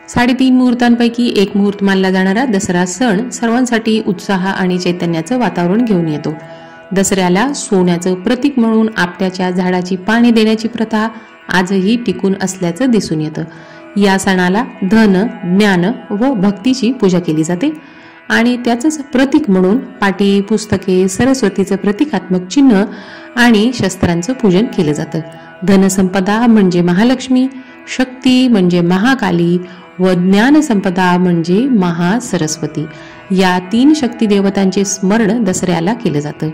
3.5 मुहूर्तांपैकी एक मुहूर्त मानला जाणारा दसरा सण सर्वांसाठी उत्साह आणि चैतन्याचं वातावरण घेऊन येतो। दसऱ्याला सोन्याचं प्रतीक म्हणून आपट्याच्या झाडाची पाने देण्याची प्रथा आजही टिकून असल्याचं दिसून येतं। या सणाला धन, ज्ञान व भक्तीची पूजा केली जाते आणि त्याचंच प्रतीक म्हणून पाटी, पुस्तके, सरस्वतीचं प्रतिकात्मक चिन्ह आणि शस्त्रांचं पूजन केलं जातं। धनसंपदा म्हणजे महालक्ष्मी, शक्ती म्हणजे महाकाली व ज्ञान संपदा म्हणजे महासरस्वती या 3 शक्ती देवतांचे स्मरण दसऱ्याला केलं जातं।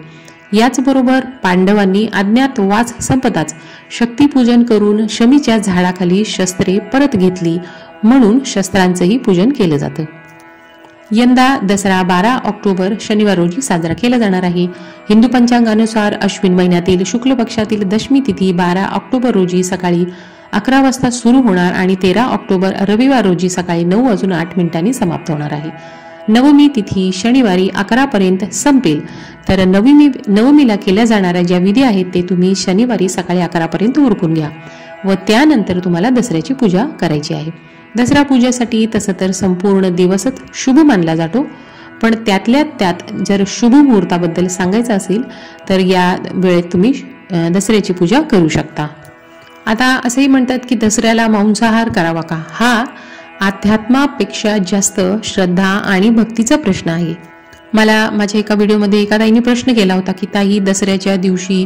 याचबरोबर पांडवांनी अज्ञातवास संपदाच शक्तीपूजन करून शमीच्या झाडाखाली शस्त्रे परत घेतली म्हणून शस्त्रांचंही पूजन केलं जातं। यंदा दसरा 12 ऑक्टोबर शनिवार रोजी साजरा केला जाणार आहे। हिंदू पंचांगानुसार अश्विन महिन्यातील शुक्ल पक्षातील दशमी तिथी 12 ऑक्टोबर रोजी सकाळी 11 वाजता सुरू होणार आणि 13 ऑक्टोबर रविवार रोजी सकाळी 9:08 समाप्त होणार आहे। नवमी तिथी शनिवारी 11 पर्यंत संपेल, तर नवमीला केल्या जाणाऱ्या ज्या विधी आहेत ते तुम्ही शनिवारी सकाळी 11 पर्यंत उरकून घ्या व त्यानंतर तुम्हाला दसऱ्याची पूजा करायची आहे। दसरा पूजेसाठी तसं तर संपूर्ण दिवसच शुभ मानला जातो, पण त्यातल्या त्यात जर शुभ मुहूर्ताबद्दल सांगायचं असेल तर या वेळेत तुम्ही दसऱ्याची पूजा करू शकता। आता असंही म्हणतात की दसऱ्याला मांसाहार करावा का? हा अध्यात्मापेक्षा जास्त श्रद्धा आणि भक्तीचा प्रश्न आहे। मला माझ्या एका व्हिडिओमध्ये एका ताईंनी प्रश्न केला होता की ताई दसऱ्याच्या दिवशी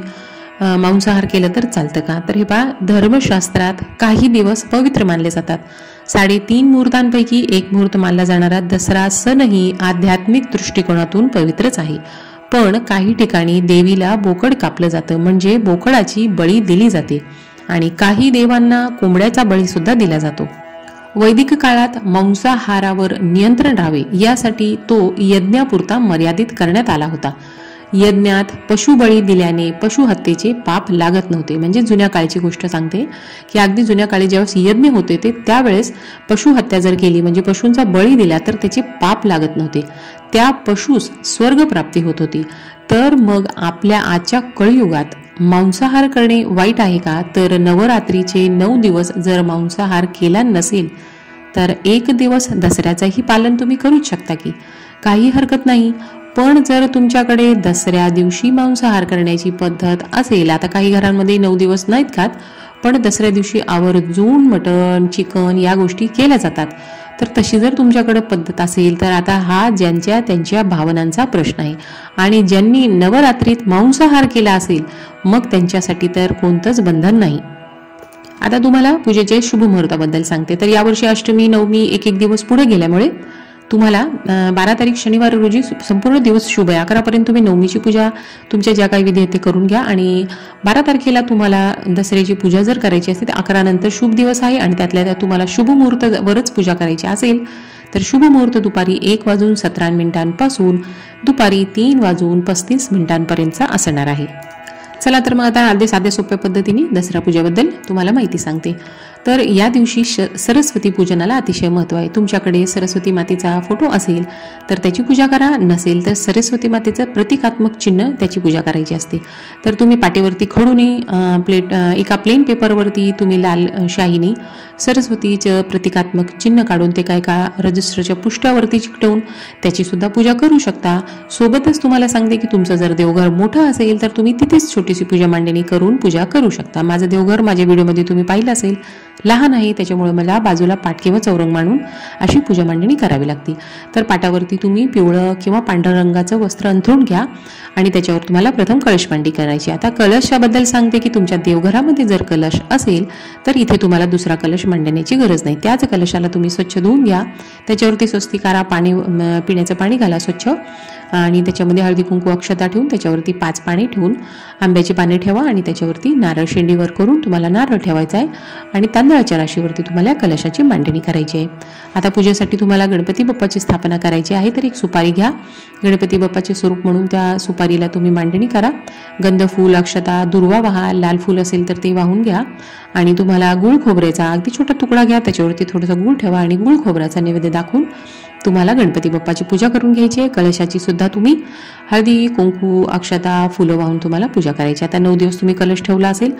मांसाहार केलं तर चालतं का? तर हे पहा, धर्मशास्त्रात काही दिवस पवित्र मानले जातात। 3.5 मुहूर्तांपैकी एक मुहूर्त मानला जाणारा दसरा सणही आध्यात्मिक दृष्टिकोनातून पवित्रच आहे, पण काही ठिकाणी देवीला बोकड कापलं जातं म्हणजे बोकडाची बळी दिली जाते आणि काही देवांना कोंबड्याचा बळी सुद्धा दिला जातो। वैदिक काळात मांसाहारावर नियंत्रण राहावे यासाठी तो यज्ञापुरता मर्यादित करण्यात आला होता। यज्ञात पशुबळी दिल्याने पशुहत्येचे पाप लागत नव्हते। म्हणजे जुन्या काळची गोष्ट सांगते की अगदी जुन्या काळी ज्यावेळेस यज्ञ होते ते त्यावेळेस पशुहत्या जर केली म्हणजे पशूंचा बळी दिला तर त्याचे पाप लागत नव्हते, त्या पशुस स्वर्ग प्राप्ती होत होती। तर मग आपल्या आजच्या कळयुगात मांसाहार करणे वाईट आहे का? तर नवरात्रीचे 9 दिवस जर मांसाहार केला नसेल तर 1 दिवस दसऱ्याचंही पालन तुम्ही करूच शकता की, काही हरकत नाही। पण जर तुमच्याकडे दसऱ्या दिवशी मांसाहार करण्याची पद्धत असेल, आता काही घरांमध्ये 9 दिवस नाहीत खात, पण दसऱ्या दिवशी आवर्जून मटण, चिकन या गोष्टी केल्या जातात, तर तशी जर तुमच्याकडे पद्धत असेल तर आता हा ज्यांच्या त्यांच्या भावनांचा प्रश्न आहे। आणि ज्यांनी नवरात्रीत मांसाहार केला असेल मग त्यांच्यासाठी तर कोणतंच बंधन नाही। आता तुम्हाला पूजेचे शुभ मुहूर्ताबद्दल सांगते। तर यावर्षी अष्टमी, नवमी एक दिवस पुढे गेल्यामुळे तुम्हाला 12 तारीख शनिवार रोजी संपूर्ण दिवस शुभ आहे। 11 पर्यंत तुम्ही नवमीची पूजा तुमच्या ज्या काही विधी आहेत ते करून घ्या आणि 12 तारखेला तुम्हाला दसऱ्याची पूजा जर करायची असेल तर 11 नंतर शुभ दिवस आहे आणि त्यातल्या त्यात तुम्हाला शुभ मुहूर्तावरच पूजा करायची असेल तर शुभ मुहूर्त दुपारी 1:17 पासून दुपारी 3:35 पर्यंतचा असणार आहे। चला तर मग आता अगदी साध्या सोप्या पद्धतीने दसरा पूजेबद्दल तुम्हाला माहिती सांगते। तर या दिवशी सरस्वती पूजनाला अतिशय महत्त्व आहे। तुमच्याकडे सरस्वती मातेचा फोटो असेल तर त्याची पूजा करा, नसेल तर सरस्वती मातेचं प्रतिकात्मक चिन्ह त्याची पूजा करायची असते। तर तुम्ही पाटीवरती खडूने एका प्लेन पेपरवरती तुम्ही लाल शाईने सरस्वतीचं प्रतिकात्मक चिन्ह काढून ते एका रजिस्टरच्या पुष्ट्यावरती चिकटवून त्याची सुद्धा पूजा करू शकता। सोबतच तुम्हाला सांगते की तुमचं जर देवघर मोठं असेल तर तुम्ही तिथेच छोटीशी पूजा मांडणी करून पूजा करू शकता। माझं देवघर माझ्या व्हिडिओमध्ये तुम्ही पाहिलं असेल लहान आहे, त्याच्यामुळे मला बाजूला पाट किंवा चौरंग मांडून अशी पूजा मांडणी करावी लागते। तर पाटावरती तुम्ही पिवळं किंवा पांढऱ्या रंगाचं वस्त्र अंथरून घ्या आणि त्याच्यावर तुम्हाला प्रथम कलश मांडणी करायची। आता कलशाबद्दल सांगते की तुमच्या देवघरामध्ये जर कलश असेल तर इथे तुम्हाला दुसरा कलश मांडण्याची गरज नाही। त्याच कलशाला तुम्ही स्वच्छ धुवून घ्या, त्याच्यावरती स्वस्तिकारा पाणी पिण्याचं पाणी घाला स्वच्छ आणि त्याच्यामध्ये हळदी कुंकू अक्षता ठेवून त्याच्यावरती 5 पाने ठेवून आंब्याची पाने ठेवा आणि त्याच्यावरती नारळ शेंडीवर करून तुम्हाला नारळ ठेवायचा आहे आणि तांदळाच्या राशीवरती तुम्हाला कलशाची मांडणी करायची आहे। आता पूजेसाठी तुम्हाला गणपती बाप्पाची स्थापना करायची आहे, तर एक सुपारी घ्या, गणपती बाप्पाचे स्वरूप म्हणून त्या सुपारीला तुम्ही मांडणी करा। गंध, फूल, अक्षता, दुर्वा वाहा, लाल फूल असेल तर ते वाहून घ्या आणि तुम्हाला गुळ खोबऱ्याचा अगदी छोटा तुकडा घ्या, त्याच्यावरती थोडासा गुळ ठेवा आणि गुळ खोबऱ्याचा नैवेद्य दाखवून तुम्हाला गणपती बाप्पाची पूजा करून घ्यायची आहे। कलशाची सुद्धा तुम्ही हळदी कुंकू अक्षता फुलं वाहून तुम्हाला पूजा करायची। आता 9 दिवस तुम्ही कलश ठेवला असेल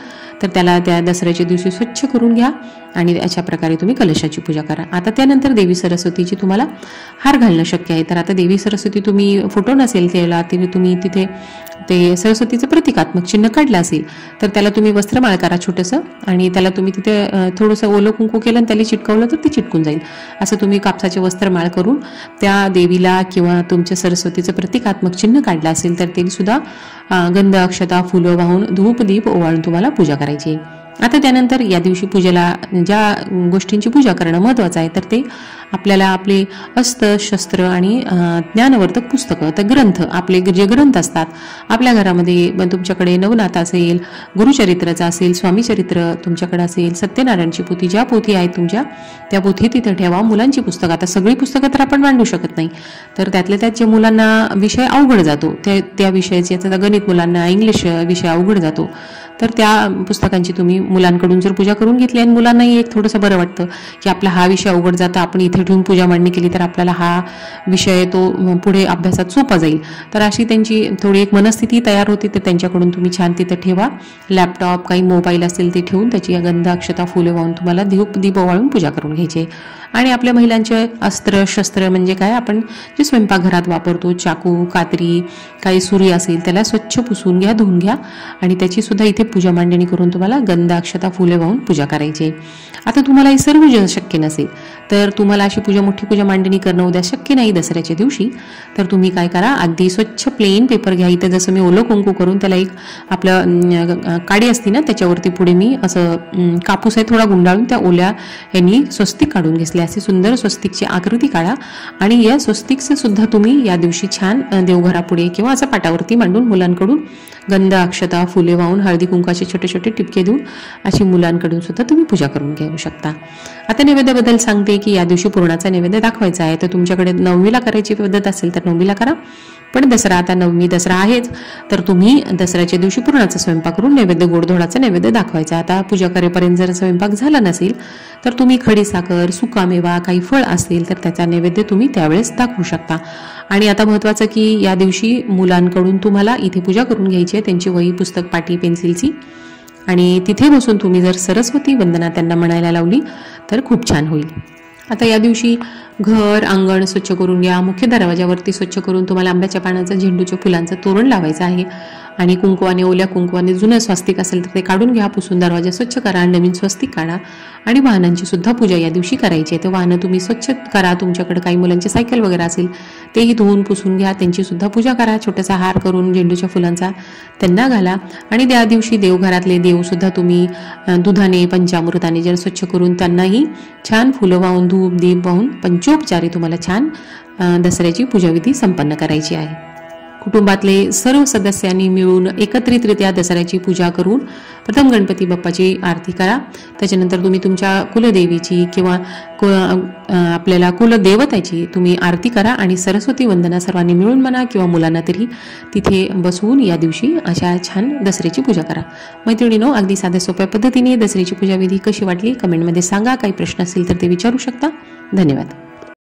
तर त्याला त्या दसऱ्याच्या दिवशी स्वच्छ करून घ्या आणि अशा प्रकारे तुम्ही कलशाची पूजा करा. आता त्यानंतर देवी सरस्वतीची तुम्हाला हार घालणं शक्य आहे. तर आता देवी सरस्वती तुम्ही फोटो नसेल त्याला तुम्ही तिथे ते सरस्वतीचं प्रतिकात्मक चिन्ह काढलं असेल तर त्याला तुम्ही वस्त्रमाळ करा छोटंसं आणि त्याला तुम्ही तिथे थोडंसं ओलं कुंकू केलं आणि त्याला चिटकवलं तर ते चिटकून जाईल. असं तुम्ही कापसाचे वस्त्रमाळ करून त्या देवीला किंवा तुमच्या सरस्वतीचं प्रतिकात्मक चिन्ह काढलं असेल तर ते सुद्धा गंध अक्षता फुलं वाहून धूप दीप ओवाळून तुम्हाला पूजा करायची आहे. आता त्यानंतर या दिवशी पूजेला ज्या गोष्टींची पूजा करणं महत्त्वाचं आहे तर ते आपल्याला आपले अस्त्र शस्त्र आणि ज्ञानवर्धक पुस्तकं तर ग्रंथ आपले जे ग्रंथ असतात आपल्या घरामध्ये तुमच्याकडे नवनाथ असेल, गुरुचरित्राचं असेल, स्वामीचरित्र तुमच्याकडे असेल, सत्यनारायणची पोथी ज्या पोथी आहेत तुमच्या त्या पोथी तिथे ठेवा. मुलांची पुस्तकं आता सगळी पुस्तकं तर आपण मांडू शकत नाही तर त्यातल्या त्यात जे मुलांना विषय अवघड जातो त्या विषयाचे आता गणित मुलांना इंग्लिश विषय अवघड जातो तर त्या पुस्तकांची तुम्ही मुलांकडून जर पूजा करून घेतली आणि मुलांनाही एक थोडंसं बरं वाटतं की आपला हा विषय अवघड जातं आपण इथे ठेवून पूजा मांडणी केली तर आपल्याला हा विषय तो पुढे अभ्यासात सोपा जाईल तर अशी त्यांची थोडी एक मनस्थिती तयार होती. तर त्यांच्याकडून तुम्ही छान तिथे ठेवा. लॅपटॉप काही मोबाईल असेल ते ठेवून त्याची गंध अक्षता फुले वाहून तुम्हाला दीप ओवाळून पूजा करून घ्यायची. आणि आपल्या महिलांचे अस्त्र शस्त्र म्हणजे काय आपण जे स्वयंपाकघरात वापरतो चाकू कात्री काही सुरी असेल त्याला स्वच्छ पुसून घ्या धुवून घ्या आणि त्याची सुद्धा इथे पूजा मांडणी करून तुम्हाला गंध अक्षता फुले वाहून पूजा करायची. आता तुम्हाला हे सर्व शक्य नसेल तर तुम्हाला अशी मोठी पूजा मांडणी करणं उद्या शक्य नाही दसऱ्याच्या दिवशी तर तुम्ही काय करा अगदी स्वच्छ प्लेन पेपर घ्या. इथं जसं मी ओलं कुंकू करून त्याला एक आपलं काडी असती ना त्याच्यावरती पुढे मी असं कापूस आहे थोडा गुंडाळून त्या ओल्या यांनी स्वस्तिक काढून घेतले. असे सुंदर स्वस्तिकची आकृती काढा आणि या स्वस्तिकचं सुद्धा तुम्ही या दिवशी छान देवघरापुढे किंवा असं पाटावरती मांडून मुलांकडून गंध अक्षता फुले वाहून हळदी कुंकाचे छोटे छोटे टिपके देऊन अशी मुलांकडून सुद्धा तुम्ही पूजा करून घेऊ शकता. आता नैवेद्याबद्दल सांगते की या दिवशी पुरणाचा नैवेद्य दाखवायचा आहे तर तुमच्याकडे नवमीला करायची पद्धत असेल तर नवमीला करा पण दसरा आता नवमी दसरा आहेच तर तुम्ही दसऱ्याच्या दिवशी पुरणाचा स्वयंपाक करून नैवेद्य गोडधोडाचा नैवेद्य दाखवायचा. आता पूजा करेपर्यंत जर स्वयंपाक झाला नसेल तर तुम्ही खडीसाखर सुकामेवा काही फळ असेल तर त्याचा नैवेद्य तुम्ही त्यावेळेस दाखवू शकता. आणि आता महत्त्वाचं की या दिवशी मुलांकडून तुम्हाला इथे पूजा करून घ्यायची आहे त्यांची वही पुस्तक पाटी पेन्सिलची आणि तिथे बसून तुम्ही जर सरस्वती वंदना त्यांना म्हणायला लावली तर खूप छान होईल. आता या दिवशी घर अंगण स्वच्छ करून घ्या. मुख्य दरवाजावरती स्वच्छ करून तुम्हाला आंब्याच्या पानाचं झेंडूच्या फुलांचं तोरण लावायचं आहे आणि कुंकवाने ओल्या कुंकवाने जुनं स्वस्तिक असेल तर ते काढून घ्या. पुसून दरवाजा स्वच्छ करा नवीन स्वस्तिक काढा आणि वाहनांची सुद्धा पूजा या दिवशी करायची आहे. तर वाहनं तुम्ही स्वच्छ करा. तुमच्याकडे काही मुलांची सायकल वगैरे असेल तेही धुवून पुसून घ्या त्यांची सुद्धा पूजा करा. छोटासा हार करून झेंडूच्या फुलांचा त्यांना घाला आणि त्या दिवशी देवघरातले देवसुद्धा तुम्ही दुधाने पंचामृताने जर स्वच्छ करून त्यांनाही छान फुलं वाहून धूप दीप वाहून पंचोपचारी तुम्हाला छान दसऱ्याची पूजाविधी संपन्न करायची आहे. कुटुंबातले सर्व सदस्यांनी मिळून एकत्रितरित्या दसऱ्याची पूजा करून प्रथम गणपती बाप्पाची आरती करा. त्याच्यानंतर तुम्ही तुमच्या कुलदेवीची किंवा आपल्याला कुलदेवताची तुम्ही आरती करा आणि सरस्वती वंदना सर्वांनी मिळून म्हणा किंवा मुलांना तरी तिथे बसवून या दिवशी अशा छान दसऱ्याची पूजा करा. मैत्रिणींनो अगदी साध्या सोप्या पद्धतीने दसऱ्याची पूजाविधी कशी वाटली कमेंटमध्ये सांगा. काही प्रश्न असतील तर ते विचारू शकता. धन्यवाद.